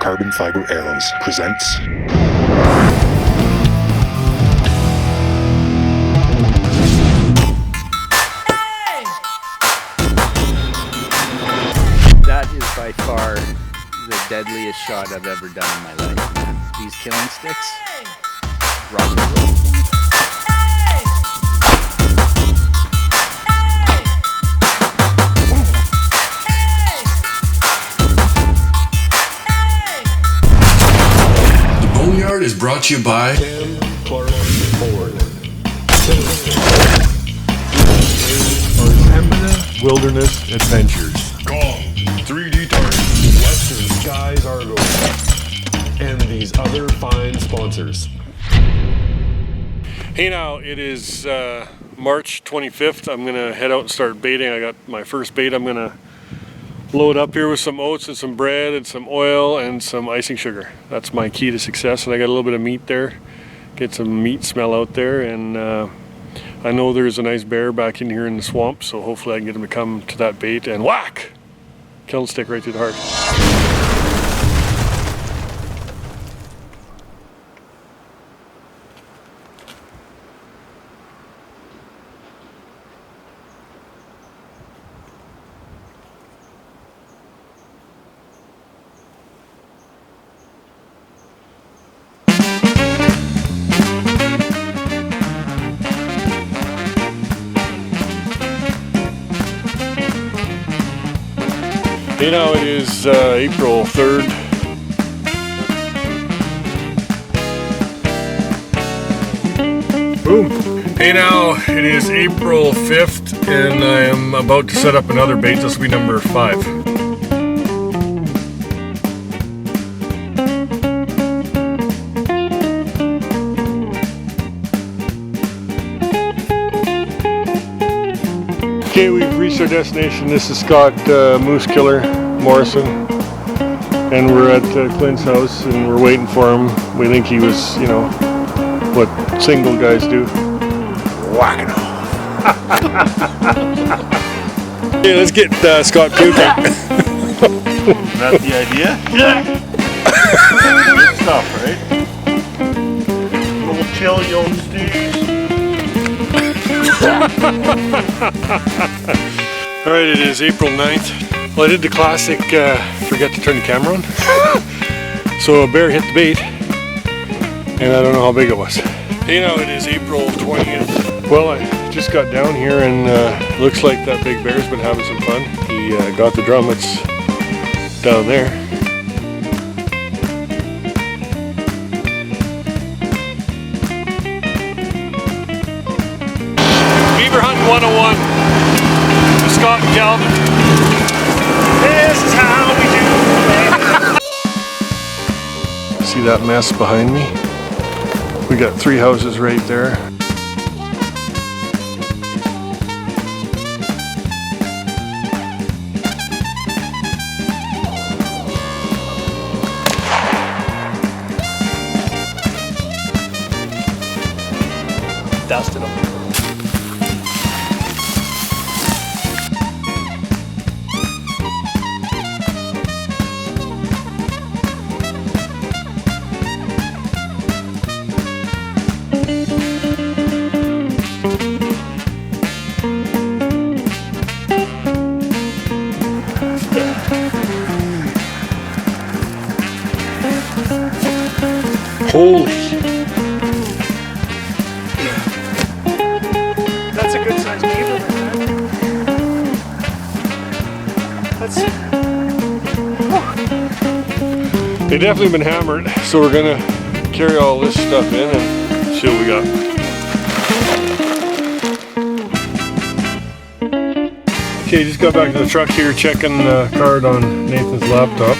Carbon Fiber Arrows presents That is by far the deadliest shot I've ever done in my life. These killing sticks, rock and roll. Boneyard is brought to you by Wilderness Adventures, Gong, 3D Targets, Western Skies Argo, and these other fine sponsors. Hey now, it is March 25th. I'm gonna head out and start baiting. I got my first bait. I'm gonna load up here with some oats and some bread and some oil and some icing sugar. That's my key to success. And I got a little bit of meat there. Get some meat smell out there, and I know there's a nice bear back in here in the swamp, so hopefully I can get him to come to that bait and whack! Killing stick right through the heart. Hey now, it is April 3rd. Boom! Hey now, it is April 5th and I am about to set up another bait. This will be number 5. Okay, we've reached our destination. This is Scott Moose Killer Morrison, and we're at Clint's house and we're waiting for him. We think he was, you know, what single guys do. Whacking off. Okay, let's get Scott puking. That's the idea? Yeah. Good stuff, right? Little chill, yo, Steve. Alright, it is April 9th. Well, I did the classic forget to turn the camera on. So a bear hit the bait, and I don't know how big it was. Hey now, it is April 20th. Well, I just got down here and looks like that big bear's been having some fun. He got the drum. It's down there. Beaver Hunt 101 with Scott and Calvin. This is how we do it. See that mess behind me? We got 3 houses right there. Dusted them. Holy! That's a good sized beaver. They've definitely been hammered, so we're gonna carry all this stuff in and see what we got. Okay, just got back to the truck here, checking the card on Nathan's laptop.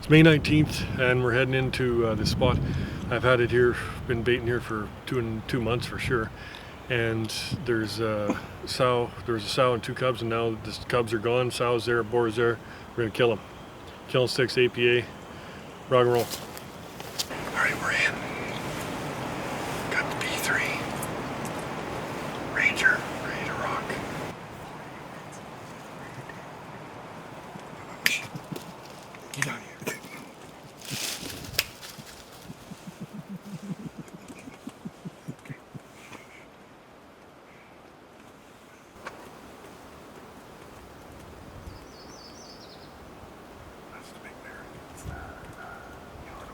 It's May 19th and we're heading into this spot. I've had it here, been baiting here for two months for sure. And there's a sow and 2 cubs, and now the cubs are gone, sow's there, boar's there. We're gonna kill them. Killing sticks, APA, rock and roll. All right, we're in. Got the B3. Ranger, ready to rock. Get down here. That's the big bear. That's the yellow.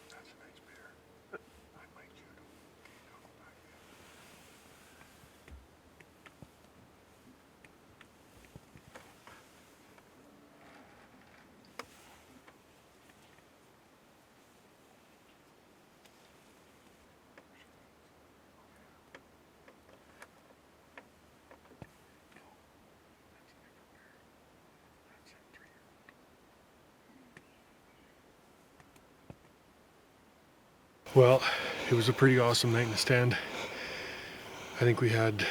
That's a nice bear. I might shoot him. Okay, I'll go back in. Well, it was a pretty awesome night in the stand. I think we had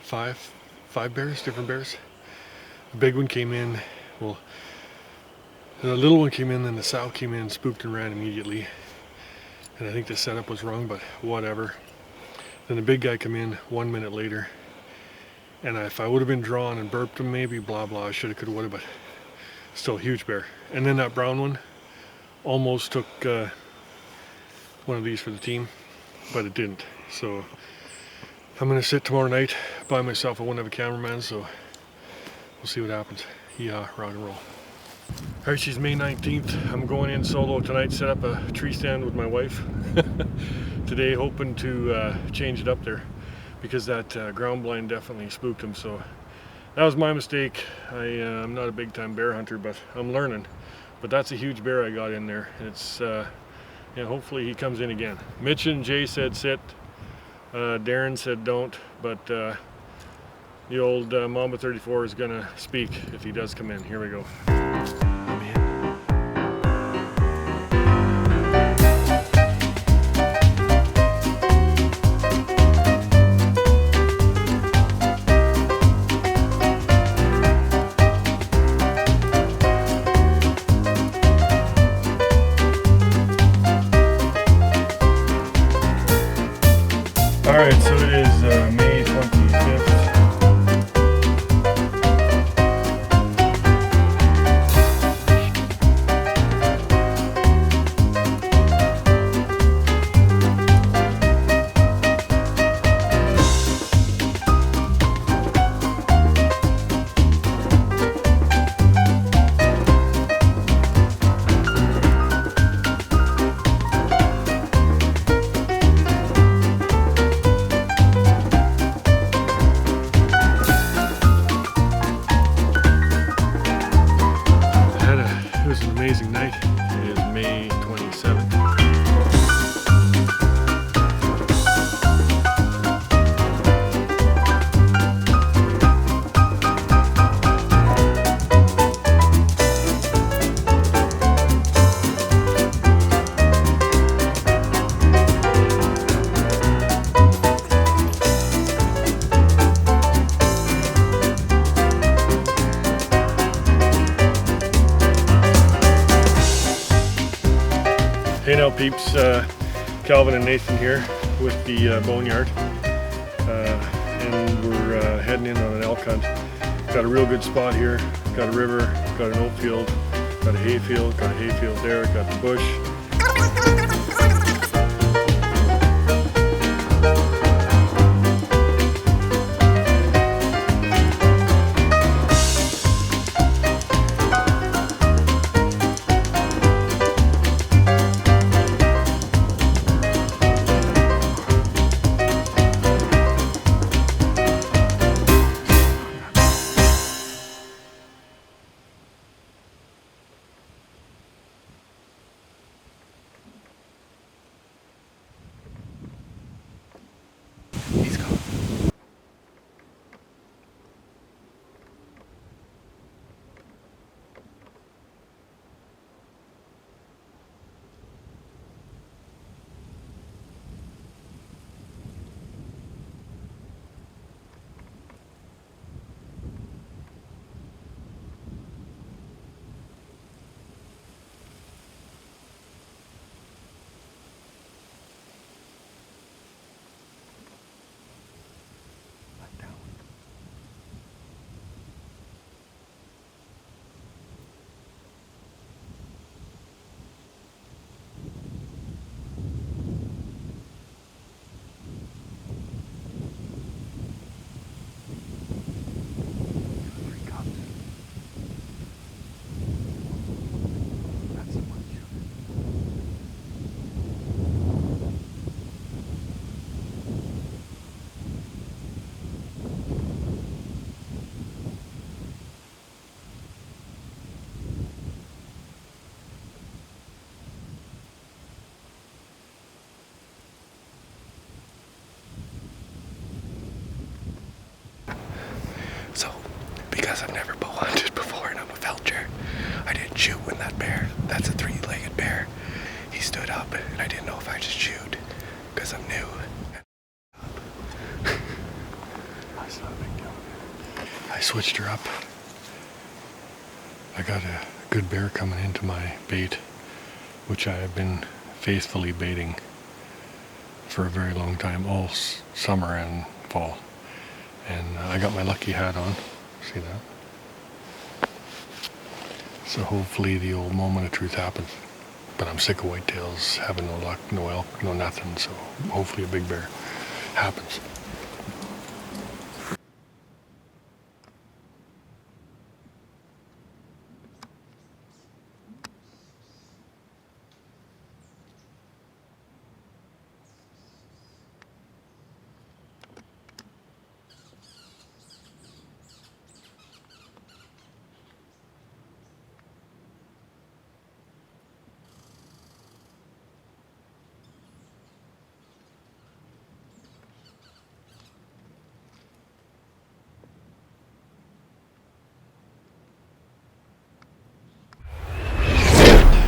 five bears, different bears. The big one came in, well, the little one came in, then the sow came in, spooked and ran immediately. And I think the setup was wrong, but whatever. Then the big guy come in 1 minute later. And if I would have been drawn and burped him maybe, blah, blah, I shoulda, coulda, woulda, but still a huge bear. And then that brown one almost took one of these for the team, but it didn't. So I'm gonna sit tomorrow night by myself. I won't have a cameraman, so we'll see what happens. Yeah, rock and roll. All right, she's May 19th. I'm going in solo tonight, set up a tree stand with my wife. Today, hoping to change it up there because that ground blind definitely spooked him. So that was my mistake. I'm not a big time bear hunter, but I'm learning. But that's a huge bear I got in there. It's yeah, hopefully he comes in again. Mitch and Jay said sit. Darren said don't, but the old Mamba 34 is gonna speak if he does come in. Here we go. I'm in. All right, so it is May 25th. Calvin and Nathan here with the boneyard, and we're heading in on an elk hunt. Got a real good spot here, got a river, got an oat field, got a hay field, there, got the bush. He's gone. So, because I've never bow hunted before and I'm a felcher, I didn't shoot when that bear, that's a three-legged bear, he stood up and I didn't know if I should shoot because I'm new. That's not a big deal. I switched her up. I got a good bear coming into my bait, which I have been faithfully baiting for a very long time, all summer and fall. And I got my lucky hat on, see that? So hopefully the old moment of truth happens. But I'm sick of whitetails, having no luck, no elk, no nothing, so hopefully a big bear happens.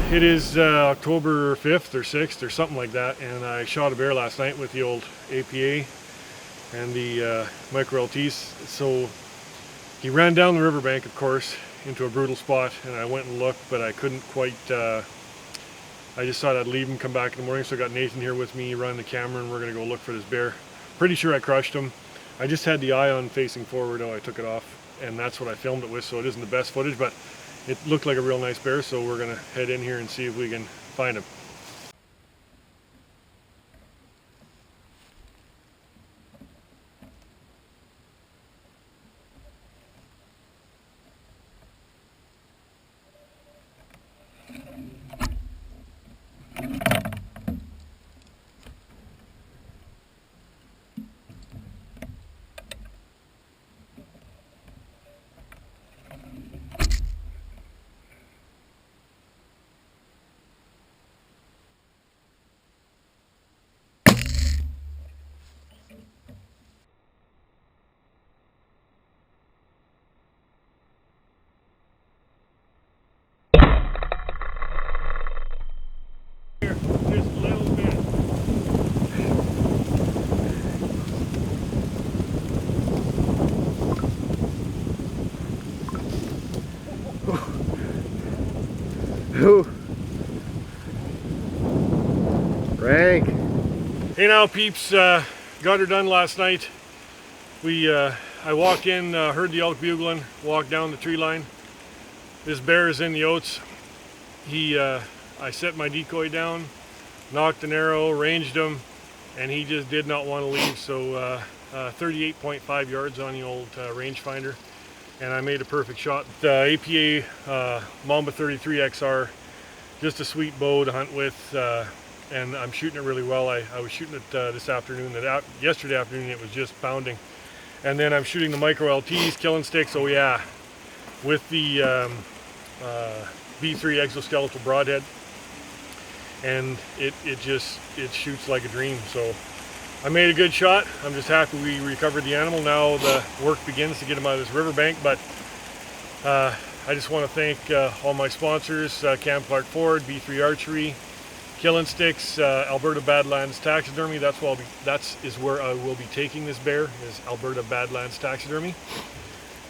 It is October 5th or 6th or something like that, and I shot a bear last night with the old APA and the micro LTs. So he ran down the riverbank, of course, into a brutal spot, and I went and looked, but I couldn't quite, I just thought I'd leave him, come back in the morning, so I got Nathan here with me, running the camera, and we're gonna go look for this bear. Pretty sure I crushed him. I just had the eye on facing forward. Oh, I took it off, and that's what I filmed it with, so it isn't the best footage, but it looked like a real nice bear, so we're gonna head in here and see if we can find him. Hey now, peeps, got her done last night. I walked in, heard the elk bugling, walked down the tree line. This bear is in the oats. I set my decoy down, knocked an arrow, ranged him, and he just did not want to leave. So 38.5 yards on the old rangefinder, and I made a perfect shot. The APA Mamba 33 XR, just a sweet bow to hunt with. And I'm shooting it really well. I was shooting it this afternoon. Yesterday afternoon it was just pounding. And then I'm shooting the micro LTs, killing sticks. Oh yeah, with the B3 exoskeletal broadhead, and it shoots like a dream. So I made a good shot. I'm just happy we recovered the animal. Now the work begins to get him out of this riverbank. But I just want to thank all my sponsors: Cam Clark Ford, B3 Archery, Killing Sticks, Alberta Badlands Taxidermy. That's where I will be taking this bear, is Alberta Badlands Taxidermy.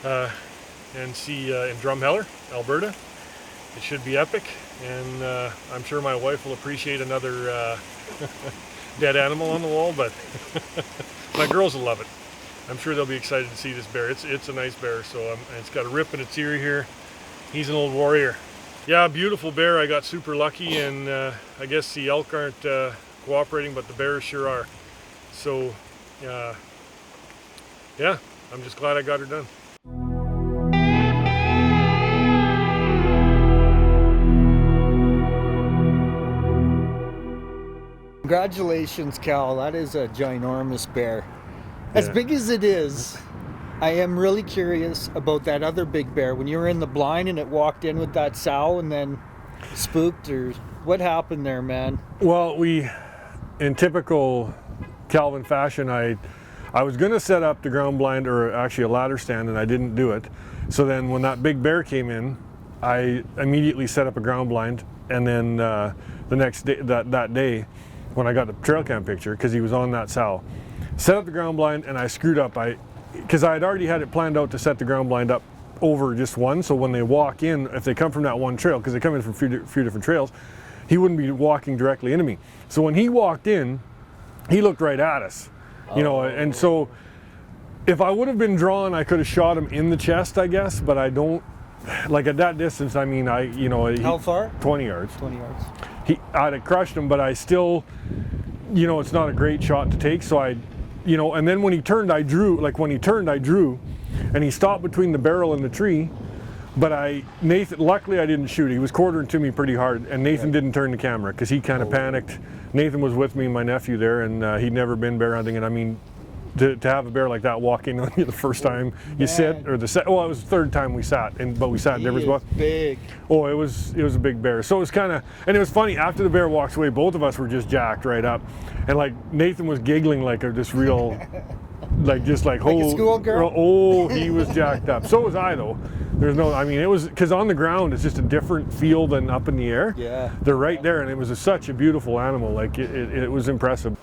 And see in Drumheller, Alberta. It should be epic, and I'm sure my wife will appreciate another dead animal on the wall, but my girls will love it. I'm sure they'll be excited to see this bear. It's a nice bear, so and it's got a rip in its ear here. He's an old warrior. Yeah, beautiful bear. I got super lucky, and I guess the elk aren't cooperating, but the bears sure are. So, yeah, I'm just glad I got her done. Congratulations, Cal. That is a ginormous bear. As Yeah. big as it is, I am really curious about that other big bear. When you were in the blind and it walked in with that sow and then spooked, or what happened there, man? Well, in typical Calvin fashion, I was going to set up the ground blind, or actually a ladder stand, and I didn't do it. So then when that big bear came in, I immediately set up a ground blind, and then the next day, that day, when I got the trail cam picture, because he was on that sow, set up the ground blind, and I screwed up. Because I had already had it planned out to set the ground blind up over just one, so when they walk in, if they come from that one trail, because they come in from a few different trails, he wouldn't be walking directly into me. So when he walked in, he looked right at us, you know, and so if I would have been drawn, I could have shot him in the chest, I guess, but I don't, like at that distance, I mean, How far? 20 yards. 20 yards. I'd have crushed him, but I still, you know, it's not a great shot to take, so and then when he turned, I drew, and he stopped between the barrel and the tree, but luckily I didn't shoot. He was quartering to me pretty hard, and Nathan didn't turn the camera, because he kind of panicked. Nathan was with me, my nephew there, and he'd never been bear hunting, and I mean, to have a bear like that walk in on you the first time you sit, or it was the third time we sat, but we sat in different spots. Big. Oh, it was a big bear. So it was kind of, and it was funny, after the bear walks away, both of us were just jacked right up. And like Nathan was giggling like this real, like a schoolgirl? Oh, he was jacked up. So was I though. It was, because on the ground it's just a different feel than up in the air. Yeah. They're right there, and it was such a beautiful animal. Like it was impressive.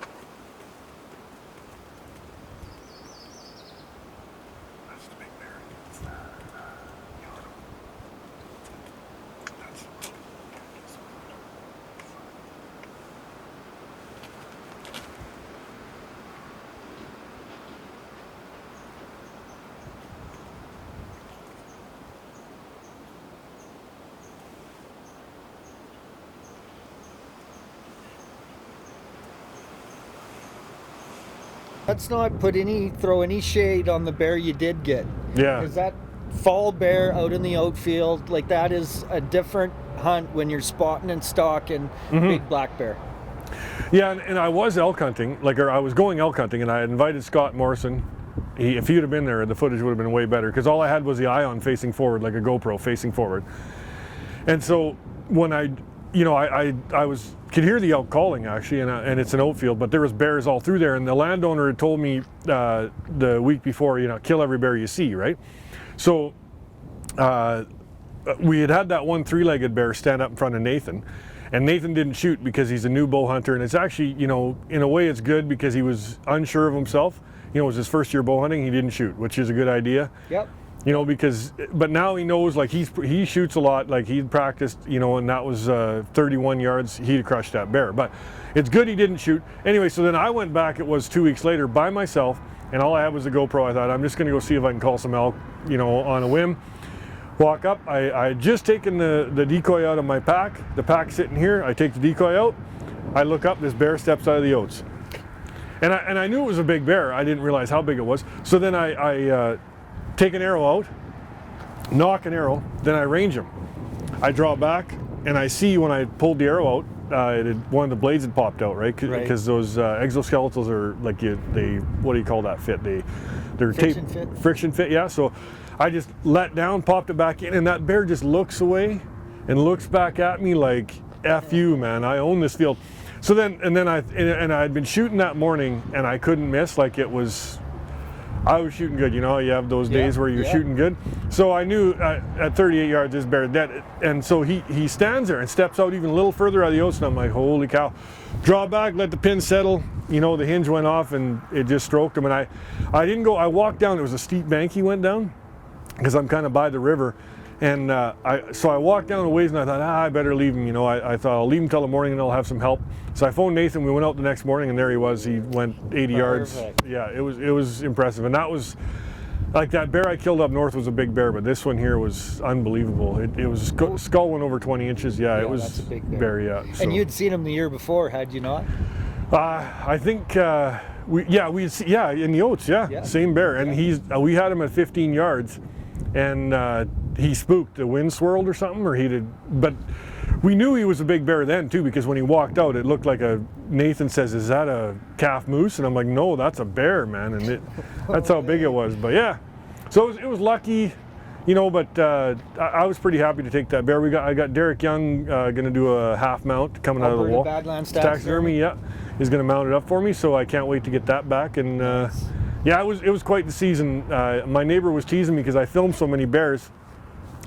Let's not throw any shade on the bear you did get. Yeah. Because that fall bear out in the outfield, like that is a different hunt when you're spotting and stalking big black bear. Yeah, and I was elk hunting, I was going elk hunting, and I had invited Scott Morrison. If he'd have been there, the footage would have been way better, because all I had was the ion facing forward, like a GoPro facing forward. And so when I could hear the elk calling actually, and it's an outfield, but there was bears all through there, and the landowner had told me the week before, kill every bear you see, right? So we had that one three-legged bear stand up in front of Nathan, and Nathan didn't shoot because he's a new bow hunter, and it's actually, in a way it's good, because he was unsure of himself. It was his first year bow hunting, he didn't shoot, which is a good idea. Yep. You know, but now he knows, like, he shoots a lot, like he'd practiced, you know, and that was 31 yards, he'd crushed that bear. But it's good he didn't shoot. Anyway, so then I went back, it was 2 weeks later, by myself, and all I had was a GoPro. I thought, I'm just gonna go see if I can call some elk, you know, on a whim. Walk up, I had just taken the decoy out of my pack. The pack's sitting here, I take the decoy out, I look up, this bear steps out of the oats. And I knew it was a big bear, I didn't realize how big it was. So then I take an arrow out, knock an arrow, then I range him. I draw back, and I see when I pulled the arrow out, one of the blades had popped out, right? Because those exoskeletals are like they what do you call that fit? They're Friction fit. Friction fit, yeah. So I just let down, popped it back in, and that bear just looks away and looks back at me like, "F you, man! I own this field." So then I had been shooting that morning, and I couldn't miss. Like I was shooting good, you know, you have those days where you're shooting good. So I knew at 38 yards this bear dead. And so he stands there and steps out even a little further out of the oats, and I'm like, holy cow. Draw back, let the pin settle, you know, the hinge went off and it just stroked him. And I didn't go, I walked down, it was a steep bank he went down, because I'm kind of by the river. And so I walked down a ways, and I thought, I better leave him, you know. I thought I'll leave him till the morning and I'll have some help. So I phoned Nathan, we went out the next morning, and there he was. He went 80 yards. Yeah, it was impressive. And that was, like, that bear I killed up north was a big bear, but this one here was unbelievable. It was skull went over 20 inches. Yeah, it was that's a big bear, yeah. So. And you'd seen him the year before, had you not? I think in the oats, same bear. And we had him at 15 yards, and he spooked. The wind swirled or something, or he did. But we knew he was a big bear then too, because when he walked out, it looked like Nathan says, "Is that a calf moose?" And I'm like, "No, that's a bear, man." And that's how big it was. But yeah, so it was lucky, you know. But I was pretty happy to take that bear. I got Derek Young going to do a half mount coming out of the wall. Badlands Taxidermy, yeah, he's going to mount it up for me. So I can't wait to get that back. And yeah, it was quite the season. My neighbor was teasing me because I filmed so many bears.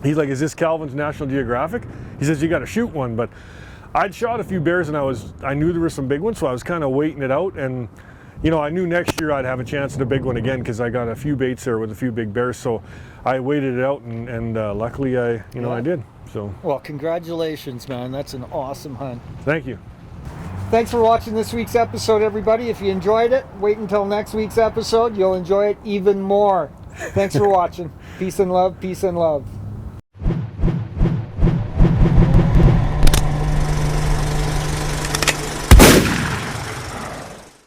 He's like, "Is this Calvin's National Geographic?" He says, "You got to shoot one." But I'd shot a few bears, and I knew there were some big ones, so I was kind of waiting it out. And you know, I knew next year I'd have a chance at a big one again, because I got a few baits there with a few big bears. So I waited it out, and luckily I did. So well, congratulations, man. That's an awesome hunt. Thank you. Thanks for watching this week's episode, everybody. If you enjoyed it, wait until next week's episode. You'll enjoy it even more. Thanks for watching. Peace and love. Peace and love.